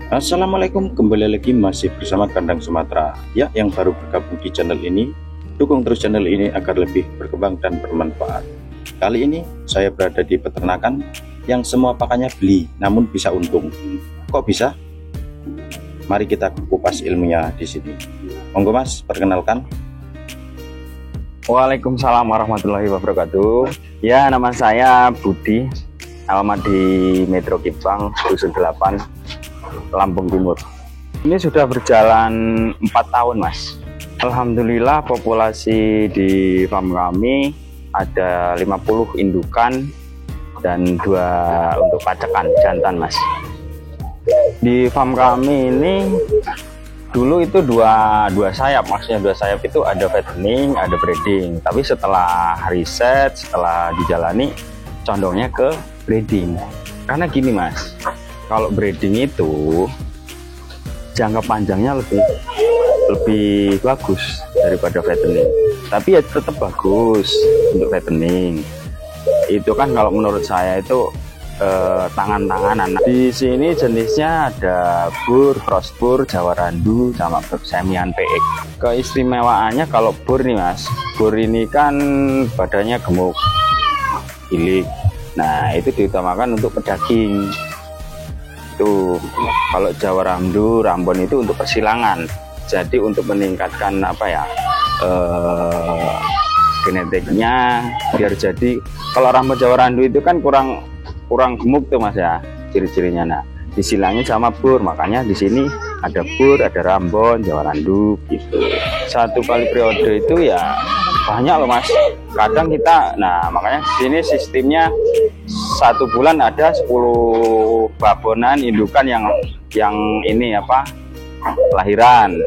Assalamualaikum, kembali lagi masih bersama Kandang Sumatera. Ya, yang baru bergabung di channel ini, dukung terus channel ini agar lebih berkembang dan bermanfaat. Kali ini saya berada di peternakan yang semua pakannya beli namun bisa untung. Kok bisa? Mari kita kupas ilmunya di sini. Monggo Mas, perkenalkan. Waalaikumsalam warahmatullahi wabarakatuh. Ya, nama saya Budi, alamat di Metro Kipang, Dusun 8, Lampung Timur. Ini sudah berjalan 4 tahun, Mas. Alhamdulillah populasi di farm kami ada 50 indukan dan 2 untuk pacekan jantan, Mas. Di farm kami ini dulu itu dua sayap, maksudnya 2 sayap itu ada fattening, ada breeding. Tapi setelah riset, setelah dijalani, condongnya ke breeding. Karena gini, Mas, kalau breeding itu jangka panjangnya lebih bagus daripada fattening. Tapi ya tetap bagus untuk fattening. Itu kan kalau menurut saya itu tangan-tanganan. Di sini jenisnya ada bur, cross bur, Jawa Randu, sama Semian PX. Keistimewaannya kalau bur nih, Mas, bur ini kan badannya gemuk, cilik. Nah, itu diutamakan untuk pedaging. Itu kalau Jawa Randu, Rambon itu untuk persilangan. Jadi untuk meningkatkan genetiknya biar jadi. Kalau Rambon Jawa Randu itu kan kurang gemuk tuh, Mas, ya, ciri-cirinya. Nah, disilangin sama bur, makanya di sini ada bur, ada Rambon Jawa Randu gitu. 1 kali periode itu ya banyak loh, Mas. Kadang kita, nah makanya di sini sistemnya 1 bulan ada 10 babonan indukan yang ini lahiran.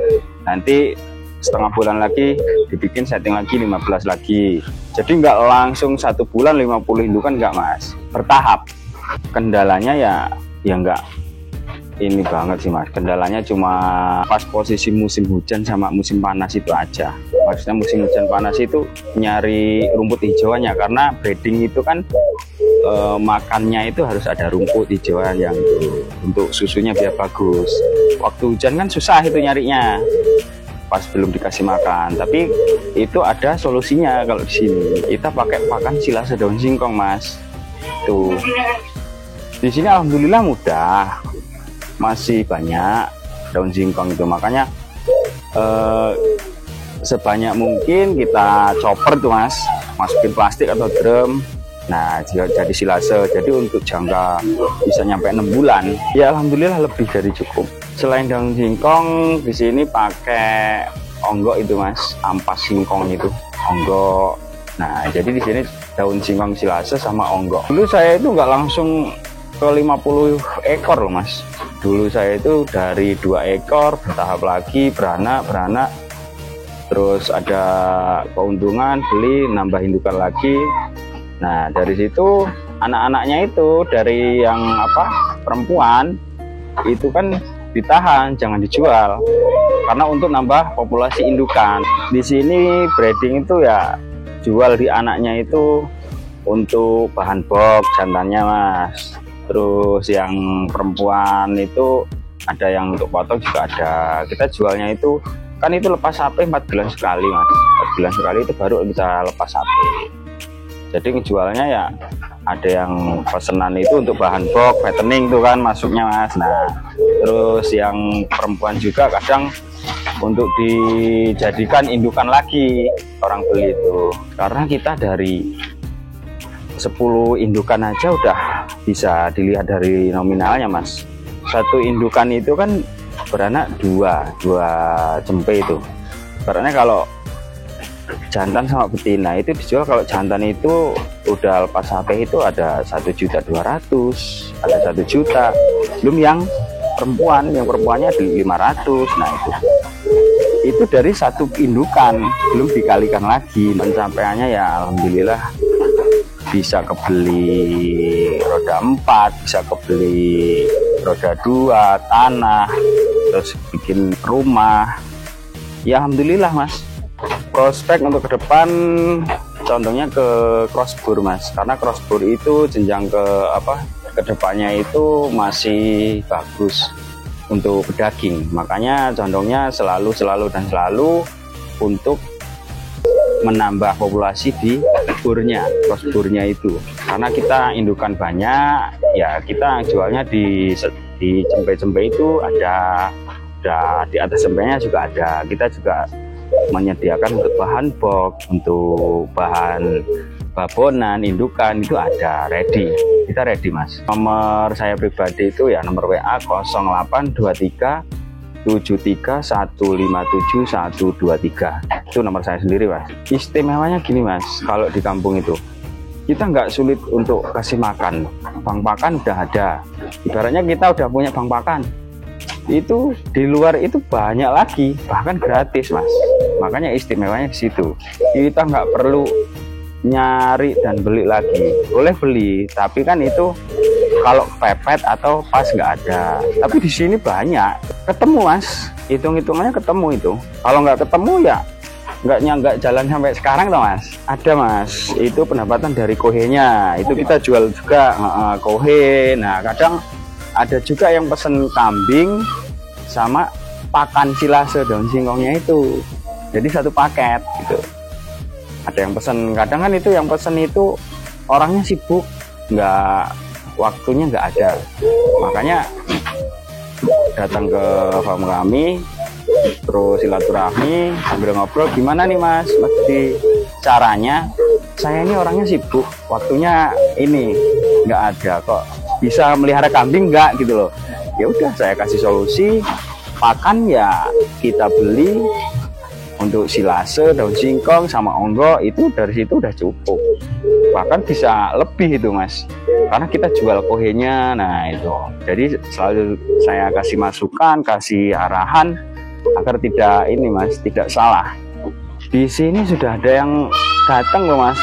Nanti setengah bulan lagi dibikin setting lagi 15 lagi. Jadi nggak langsung 1 bulan 50 indukan, nggak, Mas, bertahap. Kendalanya ya nggak ini banget sih, Mas. Kendalanya cuma pas posisi musim hujan sama musim panas itu aja. Maksudnya musim hujan panas itu nyari rumput hijauannya, karena breeding itu kan makannya itu harus ada rumput hijauan yang itu untuk susunya biar bagus. Waktu hujan kan susah itu nyarinya pas belum dikasih makan. Tapi itu ada solusinya. Kalau di sini kita pakai pakan silase daun singkong, Mas. Tuh, di sini alhamdulillah mudah, masih banyak daun singkong itu. Makanya sebanyak mungkin kita chopper tuh, Mas, masukin plastik atau drum. Nah, jika jadi silase, jadi untuk jangka bisa nyampe 6 bulan, ya alhamdulillah lebih dari cukup. Selain daun singkong, di sini pakai onggok itu, Mas, ampas singkong itu, onggok. Nah, jadi di sini daun singkong silase sama onggok. Dulu saya itu nggak langsung ke 50 ekor loh, Mas. Dulu saya itu dari 2 ekor bertahap lagi, beranak, terus ada keuntungan beli, nambah indukan lagi. Nah, dari situ anak-anaknya itu dari yang perempuan itu kan ditahan, jangan dijual, karena untuk nambah populasi indukan. Di sini breeding itu ya jual di anaknya itu untuk bahan box jantannya, Mas. Terus yang perempuan itu ada yang untuk potong juga ada. Kita jualnya itu kan itu lepas sapi 4 bulan sekali, Mas. 4 bulan sekali itu baru bisa lepas sapi. Jadi ngejualnya ya ada yang pesenan itu untuk bahan box, fattening tuh kan masuknya, Mas. Nah, terus yang perempuan juga kadang untuk dijadikan indukan lagi orang beli itu. Karena kita dari 10 indukan aja udah bisa dilihat dari nominalnya, Mas. 1 indukan itu kan beranak 2 cempe itu. Karena kalau jantan sama betina itu dijual, kalau jantan itu udah lepas HP itu ada 1.200.000, ada 1 juta. Belum yang perempuannya di 500. Nah, itu dari 1 indukan, belum dikalikan lagi. Pencapaiannya ya alhamdulillah bisa kebeli roda 4, bisa kebeli roda 2, tanah, terus bikin rumah. Ya alhamdulillah, Mas. Prospek untuk ke depan contohnya ke crossbur, Mas, karena crossbur itu jenjang ke depannya itu masih bagus. untuk daging. Makanya condongnya selalu untuk menambah populasi di burnya, crossburnya itu. Karena kita indukan banyak, ya kita jualnya di cempe-cempe itu ada di atas cempenya juga ada. Kita juga menyediakan untuk bahan box, untuk bahan babonan, indukan itu ada ready. Kita ready mas. Nomor saya pribadi itu ya nomor WA 0823 73 157 123. Itu nomor saya sendiri mas. Istimewanya gini mas, kalau di kampung itu kita nggak sulit untuk kasih makan. Bang pakan udah ada. Ibaratnya kita udah punya bang pakan. Itu di luar itu banyak lagi, bahkan gratis mas. Makanya istimewanya di situ. Kita nggak perlu nyari dan beli lagi. Boleh beli, tapi kan itu kalau pepet atau pas nggak ada. Tapi di sini banyak, ketemu mas. Hitung-hitungannya ketemu itu. Kalau nggak ketemu ya nggak jalan sampai sekarang toh mas. Ada mas, itu pendapatan dari kohenya. Itu kita jual juga kohe. Nah kadang ada juga yang pesen kambing sama pakan silase daun singkongnya itu. Jadi satu paket gitu. Ada yang pesen, kadang kan itu yang pesen itu orangnya sibuk, waktunya nggak ada. Makanya datang ke farm kami, terus silaturahmi sambil ngobrol, gimana nih mas, mesti caranya. Saya ini orangnya sibuk, waktunya ini nggak ada kok. Bisa melihara kambing nggak gitu loh. Ya udah saya kasih solusi, pakan ya kita beli. Untuk silase, daun singkong, sama onggo itu dari situ udah cukup. Bahkan bisa lebih itu mas. Karena kita jual kohenya, nah itu. Jadi selalu saya kasih masukan, kasih arahan agar tidak ini mas, tidak salah. Di sini sudah ada yang datang loh mas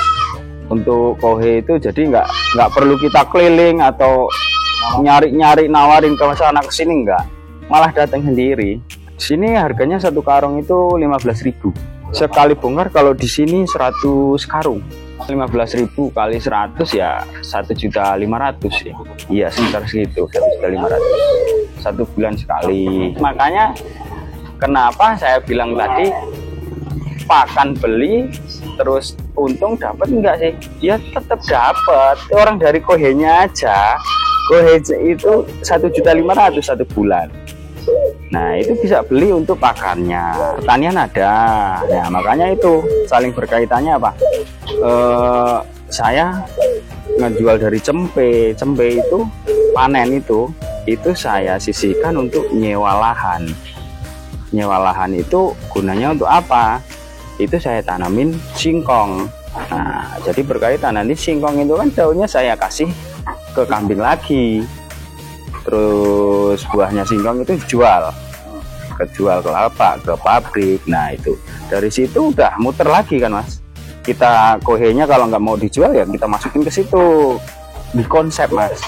untuk kohe itu. Jadi nggak perlu kita keliling atau nyari nawarin ke sana ke sini, nggak. Malah datang sendiri. Sini harganya satu karung itu 15.000. Sekali bongkar kalau di sini 100 karung. 15.000 kali 100 ya 1.500.000 ya. Iya sekitar segitu, 1.500.000. Satu bulan sekali. Makanya kenapa saya bilang tadi pakan beli terus untung dapat enggak sih? Ya tetap dapat. Orang dari kohenya aja, kohe itu 1.500.000 satu bulan. Nah itu bisa beli untuk pakannya. Pertanian ada. Nah makanya itu saling berkaitannya apa? Saya ngejual dari cempe itu panen itu saya sisihkan untuk nyewa lahan. Nyewa lahan itu gunanya untuk apa? Itu saya tanamin singkong. Nah jadi berkaitan, nanti singkong itu kan daunnya saya kasih ke kambing lagi. Terus buahnya singkong itu dijual ke kelapa, ke pabrik. Nah itu dari situ udah muter lagi kan mas. Kita kohenya kalau nggak mau dijual ya kita masukin ke situ, di konsep mas.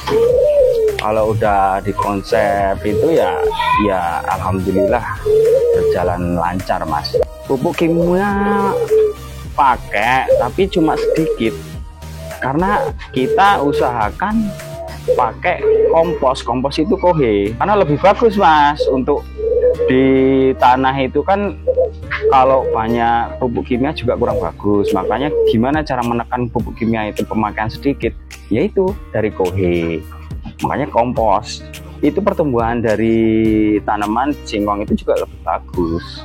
Kalau udah di konsep itu ya alhamdulillah berjalan lancar mas. Pupuk kimia pakai tapi cuma sedikit, karena kita usahakan pakai kompos itu kohe, karena lebih bagus mas. Untuk di tanah itu kan kalau banyak pupuk kimia juga kurang bagus. Makanya gimana cara menekan pupuk kimia itu pemakaian sedikit, yaitu dari kohe. Makanya kompos itu pertumbuhan dari tanaman singkong itu juga lebih bagus.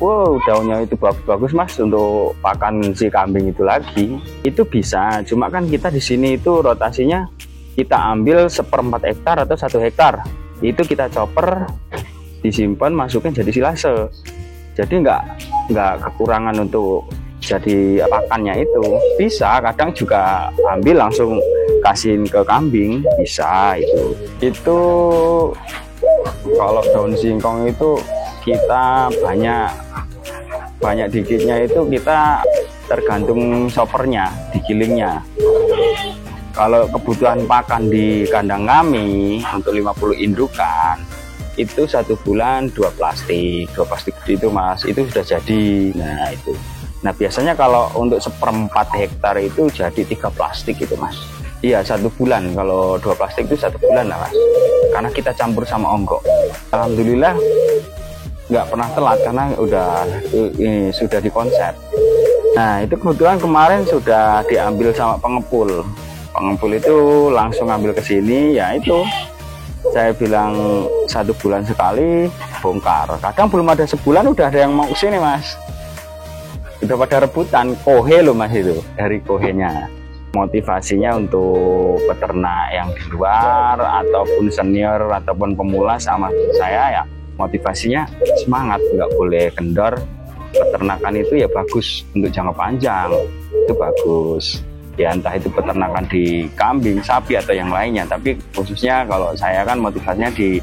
Wow, daunnya itu bagus-bagus mas untuk pakan si kambing itu lagi. Itu bisa, cuma kan kita di sini itu rotasinya kita ambil 1/4 hektar atau 1 hektar. Itu kita chopper, disimpan, masukin jadi silase. Jadi nggak kekurangan untuk jadi pakannya itu. Bisa, kadang juga ambil langsung kasihin ke kambing, bisa itu. Itu kalau daun singkong itu kita banyak dikitnya itu kita tergantung choppernya, digilingnya. Kalau kebutuhan pakan di kandang kami untuk 50 indukan itu 1 bulan 2 plastik itu mas, itu sudah jadi. Nah itu, nah biasanya kalau untuk 1/4 hektar itu jadi 3 plastik itu mas. Iya, 1 bulan. Kalau 2 plastik itu 1 bulan lah Mas, karena kita campur sama onggok. Alhamdulillah nggak pernah telat karena ini sudah dikonsep. Nah itu kebetulan kemarin sudah diambil sama pengepul. Pengepul itu langsung ambil ke sini, ya itu saya bilang 1 bulan sekali bongkar. Kadang belum ada sebulan udah ada yang mau kesini Mas. Udah pada rebutan kohe loh Mas, itu dari kohenya. Motivasinya untuk peternak yang di luar ataupun senior ataupun pemula sama saya ya, motivasinya semangat, nggak boleh kendor. Peternakan itu ya bagus untuk jangka panjang, itu bagus ya, entah itu peternakan di kambing, sapi atau yang lainnya. Tapi khususnya kalau saya kan motivasinya di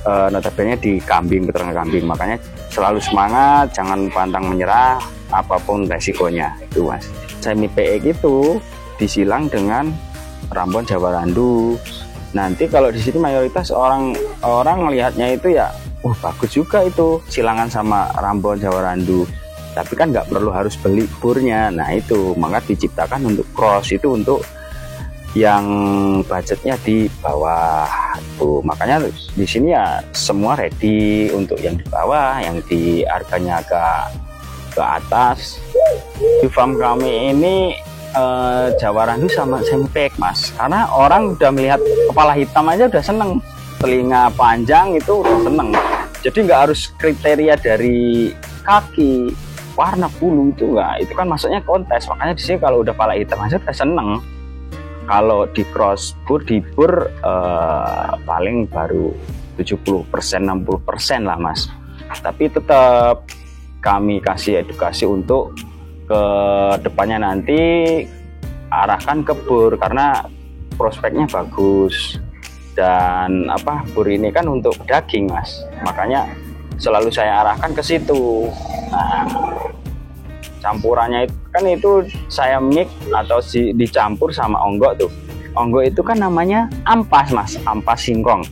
notabene di kambing, peternakan kambing. Makanya selalu semangat, jangan pantang menyerah apapun resikonya itu Mas. Semi PE itu disilang dengan Rambon Jawa Randu. Nanti kalau di sini mayoritas orang melihatnya itu ya, bagus juga itu silangan sama Rambon Jawa Randu. Tapi kan nggak perlu harus beli burnya. Nah itu maka diciptakan untuk cross, itu untuk yang budgetnya di bawah tuh. Makanya di sini ya semua ready untuk yang di bawah, yang di harganya agak ke atas. Di farm kami ini Jawa Randu sama Sempek Mas, karena orang udah melihat kepala hitam aja udah seneng, telinga panjang itu udah seneng. Jadi nggak harus kriteria dari kaki, warna bulu itu enggak, itu kan maksudnya kontes. Makanya di sini kalau udah kepala hitam aja udah seneng. Kalau di cross bur, di bur paling baru 70%, 60% lah Mas. Tapi tetap kami kasih edukasi untuk ke depannya nanti arahkan ke bur, karena prospeknya bagus. Dan bur ini kan untuk daging Mas, makanya selalu saya arahkan ke situ. Nah, campurannya itu kan itu saya mix atau dicampur sama onggok tuh. Onggok itu kan namanya ampas Mas, ampas singkong.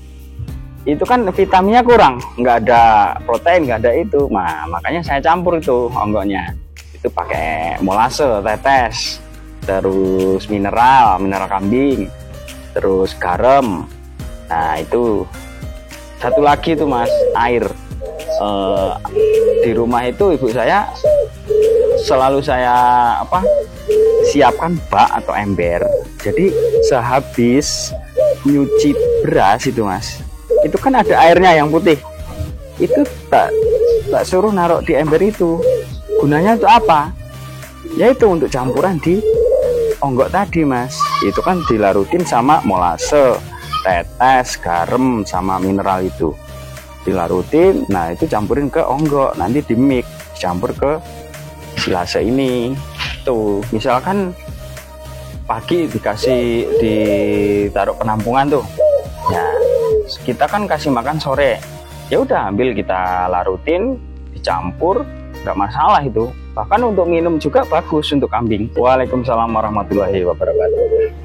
Itu kan vitaminnya kurang, nggak ada protein, nggak ada itu. Nah makanya saya campur itu onggoknya. Itu pakai molase, tetes, terus mineral kambing, terus garam. Nah itu satu lagi tuh Mas, air. Di rumah itu ibu saya selalu saya siapkan bak atau ember. Jadi sehabis nyuci beras itu Mas, itu kan ada airnya yang putih, itu tak suruh naruh di ember itu. Gunanya untuk apa? Yaitu untuk campuran di onggok tadi Mas. Itu kan dilarutin sama molase, tetes, garam sama mineral itu dilarutin. Nah itu campurin ke onggok, nanti di mix campur ke silase ini. Tuh misalkan pagi ditaruh penampungan tuh ya, kita kan kasih makan sore, ya udah ambil kita larutin, dicampur, nggak masalah itu. Bahkan untuk minum juga bagus untuk kambing. Waalaikumsalam warahmatullahi wabarakatuh.